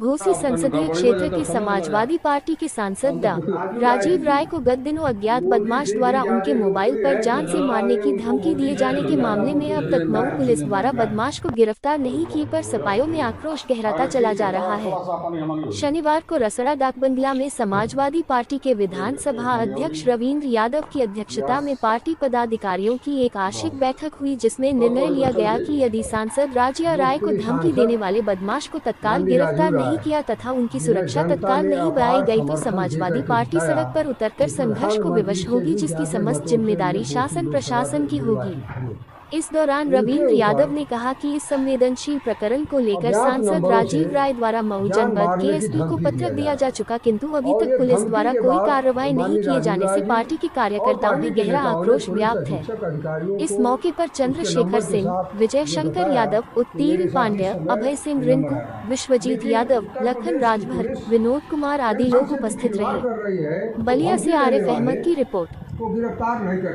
घोसी संसदीय क्षेत्र के समाजवादी पार्टी के सांसद डा. राजीव राय को गत दिनों अज्ञात बदमाश द्वारा उनके मोबाइल पर जान से मारने की धमकी दिए जाने के मामले में अब तक मऊ पुलिस द्वारा बदमाश को गिरफ्तार नहीं किए पर सपायों में आक्रोश गहराता चला जा रहा है। शनिवार को रसड़ा डाक बंगला में समाजवादी पार्टी के विधानसभा अध्यक्ष रविंद्र यादव की अध्यक्षता में पार्टी पदाधिकारियों की एक आंशिक बैठक हुई, जिसमें निर्णय लिया गया कि यदि सांसद राजीव राय को धमकी देने वाले बदमाश को तत्काल गिरफ्तार नहीं किया तथा उनकी सुरक्षा तत्काल नहीं बढ़ाई गई तो समाजवादी पार्टी सड़क पर उतरकर संघर्ष को विवश होगी, जिसकी समस्त जिम्मेदारी शासन प्रशासन की होगी। इस दौरान रविंद्र यादव ने कहा कि इस संवेदनशील प्रकरण को लेकर सांसद राजीव राय द्वारा मऊ जनपद के एसपी को पत्र दिया जा चुका, किंतु अभी तक पुलिस द्वारा कोई कार्रवाई नहीं किए जाने से पार्टी के कार्यकर्ताओं में गहरा आक्रोश व्याप्त है। इस मौके पर चंद्रशेखर सिंह, विजय शंकर यादव, उत्तीर्ण पांड्य, अभय सिंह रिंकू, विश्वजीत यादव, लखन राजभर, विनोद कुमार आदि लोग उपस्थित रहे। बलिया से आरिफ अहमद की रिपोर्ट। को गिरफ्तार नहीं कर,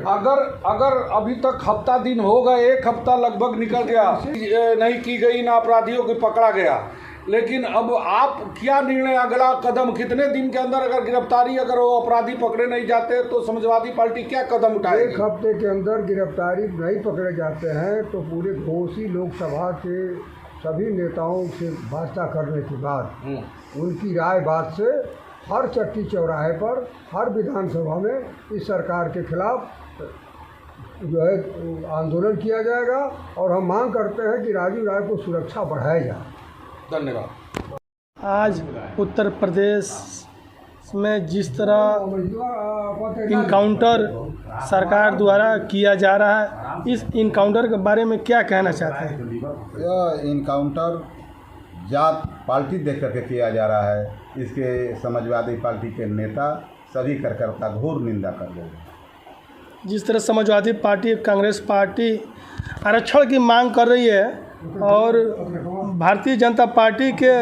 अगर अभी तक हफ्ता दिन हो गए, एक हफ्ता लगभग निकल गया, नहीं की गई ना अपराधियों को पकड़ा गया, लेकिन अब आप क्या निर्णय, अगला कदम कितने दिन के अंदर अगर गिरफ्तारी, अगर वो अपराधी पकड़े नहीं जाते तो समाजवादी पार्टी क्या कदम उठाएगी? एक हफ्ते के अंदर गिरफ्तारी नहीं पकड़े जाते हैं तो पूरे घोसी लोकसभा के सभी नेताओं से वास्ता करने के बाद उनकी राय बात से हर चट्टी चौराहे पर, हर विधानसभा में इस सरकार के खिलाफ जो है आंदोलन किया जाएगा और हम मांग करते हैं कि राजीव राय को सुरक्षा बढ़ाया जाए। धन्यवाद। आज उत्तर प्रदेश में जिस तरह इनकाउंटर सरकार द्वारा किया जा रहा है, इस इनकाउंटर के बारे में क्या कहना चाहते हैं? यह इनकाउंटर जात पार्टी देख करके किया जा रहा है। इसके समाजवादी पार्टी के नेता सभी कार्यकर्ता घोर निंदा कर रहे हैं। जिस तरह समाजवादी पार्टी, कांग्रेस पार्टी आरक्षण की मांग कर रही है और भारतीय जनता पार्टी के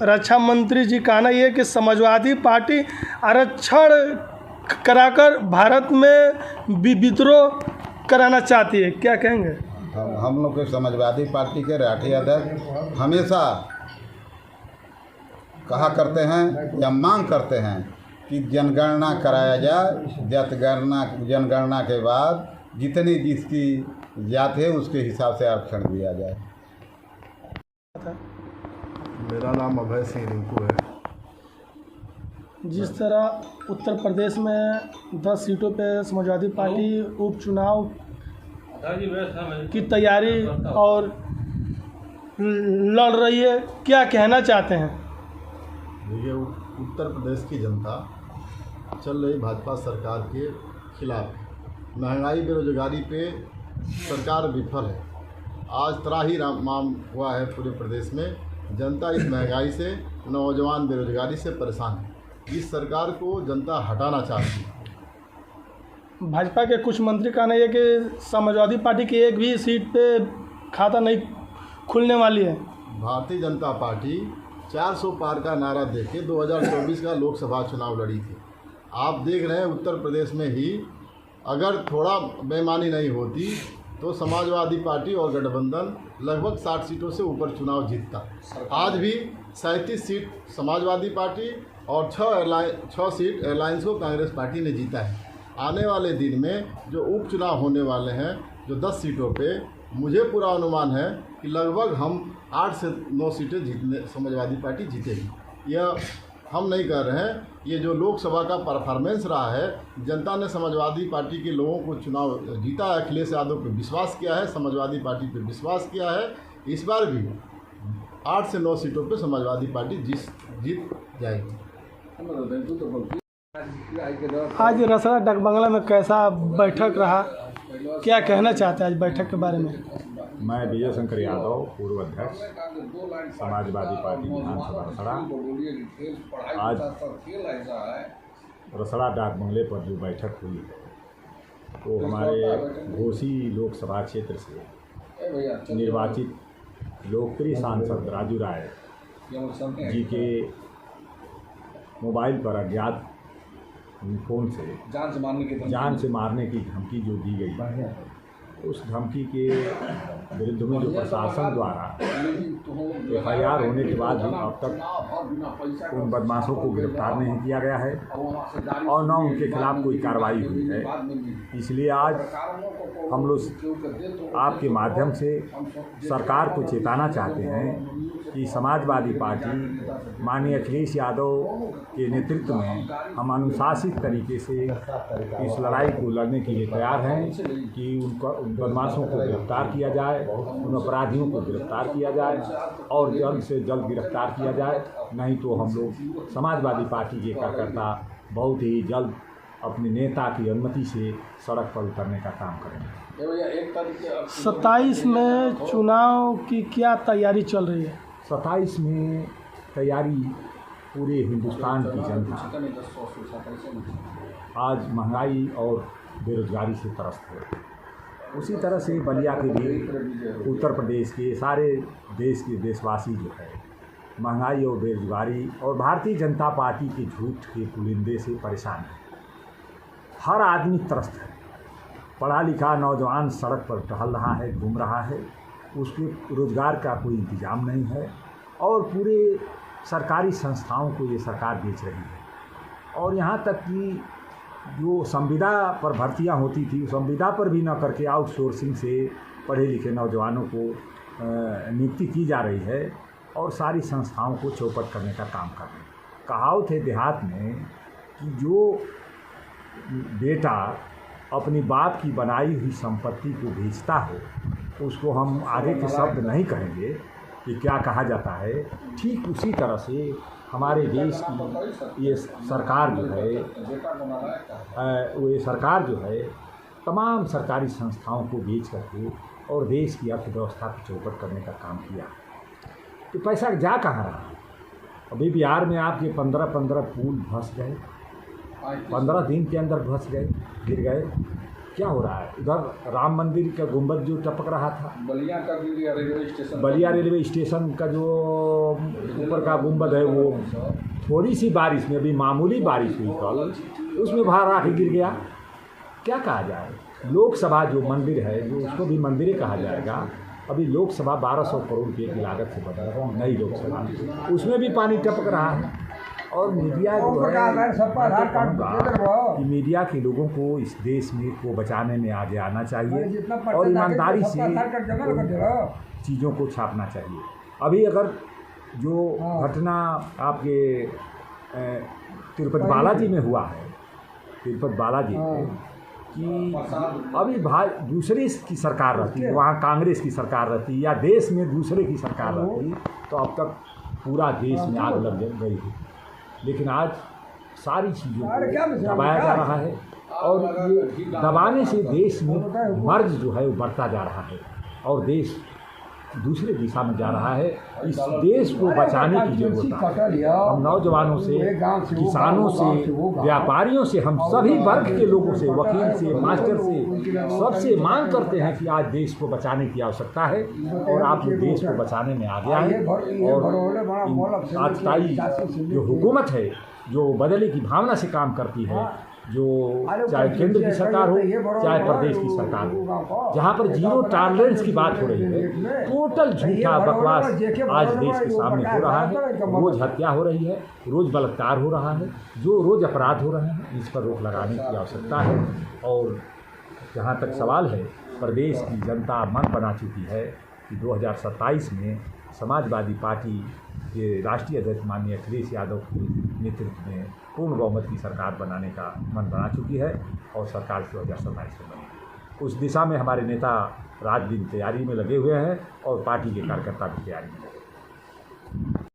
रक्षा मंत्री जी कहना ये कि समाजवादी पार्टी आरक्षण कराकर भारत में विद्रोह कराना चाहती है, क्या कहेंगे? हम लोग के समाजवादी पार्टी के राष्ट्रीय अध्यक्ष हमेशा कहा करते हैं या मांग करते हैं कि जनगणना कराया जाए, जनगणना के बाद जितनी जिसकी जात है उसके हिसाब से आरक्षण दिया जाए। मेरा नाम अभय सिंह रिंकू है। जिस तरह उत्तर प्रदेश में 10 सीटों पे समाजवादी पार्टी उपचुनाव की तैयारी और लड़ रही है, क्या कहना चाहते हैं? देखिए, उत्तर प्रदेश की जनता चल रही भाजपा सरकार के खिलाफ, महंगाई बेरोजगारी पे सरकार विफल है। आज त्राही माम हुआ है पूरे प्रदेश में, जनता इस महंगाई से, नौजवान बेरोजगारी से परेशान है। इस सरकार को जनता हटाना चाहती है। भाजपा के कुछ मंत्री कहना है कि समाजवादी पार्टी की एक भी सीट पे खाता नहीं खुलने वाली है। भारतीय जनता पार्टी 400 पार का नारा देके 2024 का लोकसभा चुनाव लड़ी थी। आप देख रहे हैं उत्तर प्रदेश में ही अगर थोड़ा बेईमानी नहीं होती तो समाजवादी पार्टी और गठबंधन लगभग 60 सीटों से ऊपर चुनाव जीतता। आज भी 37 सीट समाजवादी पार्टी और 6 सीट एयरलाइंस को कांग्रेस पार्टी ने जीता है। आने वाले दिन में जो उपचुनाव होने वाले हैं, जो 10 सीटों पे, मुझे पूरा अनुमान है कि लगभग हम 8 से 9 सीटें जीतने समाजवादी पार्टी जीतेगी। यह हम नहीं कर रहे हैं, ये जो लोकसभा का परफॉर्मेंस रहा है, जनता ने समाजवादी पार्टी के लोगों को चुनाव जीता है। अखिलेश यादव पे विश्वास किया है, समाजवादी पार्टी पे विश्वास किया है। इस बार भी 8 से 9 सीटों पे समाजवादी पार्टी जीत जाएगी। आज रसड़ा डाक बंगला में कैसा बैठक रहा, क्या कहना चाहते हैं आज बैठक के बारे में? मैं विजय शंकर यादव, पूर्व अध्यक्ष समाजवादी पार्टी विधानसभा रसड़ा। आज रसड़ा डाक बंगले पर जो बैठक हुई तो हमारे घोसी लोकसभा क्षेत्र से निर्वाचित लोकप्रिय सांसद राजू राय जी के मोबाइल पर अज्ञात फ़ोन से जान से मारने की धमकी जो दी गई, उस धमकी के विरुद्ध में जो प्रशासन द्वारा FIR होने के बाद भी अब तक उन बदमाशों को गिरफ्तार नहीं किया गया है और न उनके खिलाफ कोई कार्रवाई हुई है। इसलिए आज हम लोग आपके माध्यम से सरकार को चेताना चाहते हैं कि समाजवादी पार्टी माननीय अखिलेश यादव के नेतृत्व में हम अनुशासित तरीके से इस लड़ाई को लड़ने के लिए तैयार हैं कि उन बदमाशों को गिरफ्तार किया जाए, उन अपराधियों को गिरफ्तार किया जाए और जल्द से जल्द गिरफ्तार किया जाए। नहीं तो हम लोग समाजवादी पार्टी के कार्यकर्ता बहुत ही जल्द अपने नेता की अनुमति से सड़क पर उतरने का काम करेंगे। 27 में चुनाव की क्या तैयारी चल रही है? 27 में तैयारी पूरे हिंदुस्तान की जनता आज महंगाई और बेरोजगारी से त्रस्त है। उसी तरह से बलिया के भी उत्तर प्रदेश के सारे देश के देशवासी जो है महंगाई और बेरोजगारी और भारतीय जनता पार्टी के झूठ के पुलिंदे से परेशान है। हर आदमी त्रस्त है। पढ़ा लिखा नौजवान सड़क पर टहल रहा है, घूम रहा है, उसके रोज़गार का कोई इंतजाम नहीं है और पूरे सरकारी संस्थाओं को ये सरकार बेच रही है। और यहाँ तक कि जो संविदा पर भर्तियाँ होती थी, संविदा पर भी न करके आउटसोर्सिंग से पढ़े लिखे नौजवानों को नियुक्ति की जा रही है और सारी संस्थाओं को चौपट करने का काम कर रहे हैं। कहावत है देहात में कि जो बेटा अपनी बाप की बनाई हुई संपत्ति को बेचता हो उसको हम आगे के शब्द नहीं कहेंगे कि क्या कहा जाता है। ठीक उसी तरह से हमारे देश की ये सरकार जो है तमाम सरकारी संस्थाओं को बेच करके और देश की अर्थव्यवस्था को चौपट करने का काम किया। तो पैसा जा कहाँ रहा? अभी बिहार में आपके 15 पुल धंस गए, 15 दिन के अंदर धंस गए, गिर गए। क्या हो रहा है? उधर राम मंदिर का गुंबद जो टपक रहा था, बलिया रेलवे स्टेशन का जो ऊपर का गुंबद है वो थोड़ी सी बारिश में, अभी मामूली बारिश हुई कल, उसमें भार आके गिर गया। क्या कहा जाए? लोकसभा जो मंदिर है जो उसको भी मंदिर ही कहा जाएगा। अभी लोकसभा 1200 करोड़ रुपये की लागत से बना रहा है, नई लोकसभा, उसमें भी पानी टपक रहा है। और मीडिया जो है कि मीडिया के लोगों को इस देश में को बचाने में आगे आना चाहिए और ईमानदारी से चीज़ों को छापना चाहिए। अभी अगर जो घटना आपके तिरुपति बालाजी में हुआ है, तिरुपति बालाजी में कि अभी दूसरे की सरकार रहती, वहाँ कांग्रेस की सरकार रहती या देश में दूसरे की सरकार रहती तो अब तक पूरा देश में आग लग गई थी। लेकिन आज सारी चीज़ों को दबाया जा रहा है और ये दबाने से देश में मर्ज जो है वो बढ़ता जा रहा है और देश दूसरे दिशा में जा रहा है। इस देश को बचाने की जरूरत है। हम नौजवानों से, किसानों से, व्यापारियों से, हम सभी वर्ग के लोगों से, वकील से, मास्टर से, सबसे मांग करते हैं कि आज देश को बचाने की आवश्यकता है और आप देश को बचाने में आगे आए और आजताई जो हुकूमत है जो बदले की भावना से काम करती है, जो चाहे केंद्र की सरकार हो चाहे प्रदेश की सरकार हो, जहाँ पर जीरो टॉलरेंस की बात हो रही है, टोटल झूठा बकवास आज देश के सामने हो रहा है। रोज़ हत्या हो रही है, रोज़ बलात्कार हो रहा है, जो रोज़ अपराध हो रहे हैं, इस पर रोक लगाने की आवश्यकता है। और जहाँ तक सवाल है, प्रदेश की जनता मन बना चुकी है कि 2027 में समाजवादी पार्टी के राष्ट्रीय अध्यक्ष माननीय अखिलेश यादव के नेतृत्व में पूर्ण बहुमत की सरकार बनाने का मन बना चुकी है और सरकार 2027 में बनेगी। उस दिशा में हमारे नेता रात दिन तैयारी में लगे हुए हैं और पार्टी के कार्यकर्ता भी तैयारी में लगे।